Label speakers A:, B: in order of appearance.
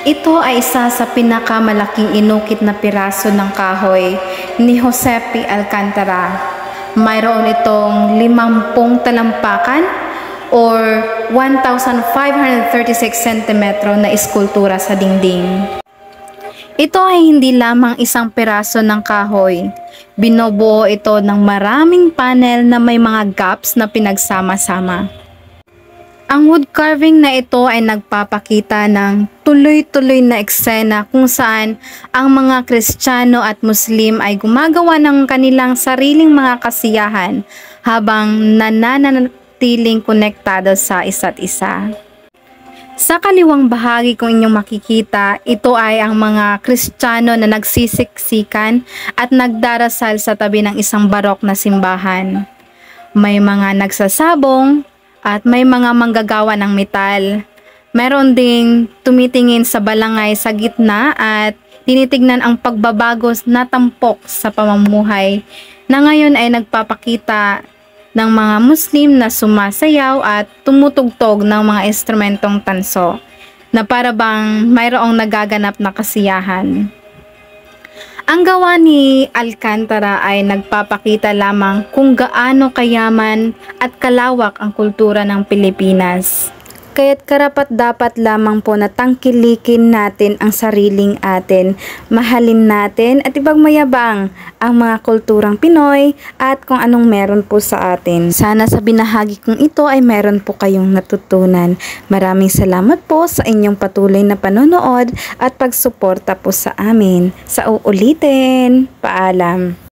A: Ito ay isa sa pinakamalaking inukit na piraso ng kahoy ni Jose P. Alcantara. Mayroon itong 50 talampakan or 1,536 cm na eskultura sa dingding. Ito ay hindi lamang isang piraso ng kahoy. Binubuo ito ng maraming panel na may mga gaps na pinagsama-sama. Ang wood carving na ito ay nagpapakita ng tuloy-tuloy na eksena kung saan ang mga Kristiyano at Muslim ay gumagawa ng kanilang sariling mga kasiyahan habang nananatiling konektado sa isa't isa. Sa kaliwang bahagi kung inyong makikita, ito ay ang mga Kristiyano na nagsisiksikan at nagdarasal sa tabi ng isang barok na simbahan. May mga nagsasabong at may mga manggagawa ng metal. Meron ding tumitingin sa balangay sa gitna at tinitignan ang pagbabago na tampok sa pamumuhay na ngayon ay nagpapakita ng mga Muslim na sumasayaw at tumutugtog ng mga instrumentong tanso na para bang mayroong nagaganap na kasiyahan. Ang gawa ni Alcantara ay nagpapakita lamang kung gaano kayaman at kalawak ang kultura ng Pilipinas. Kaya't karapat-dapat lamang po na tangkilikin natin ang sariling atin, mahalin natin at ipagmayabang ang mga kulturang Pinoy at kung anong meron po sa atin. Sana sa binahagi kong ito ay meron po kayong natutunan. Maraming salamat po sa inyong patuloy na panonood at pagsuporta po sa amin. Sa uulitin, paalam!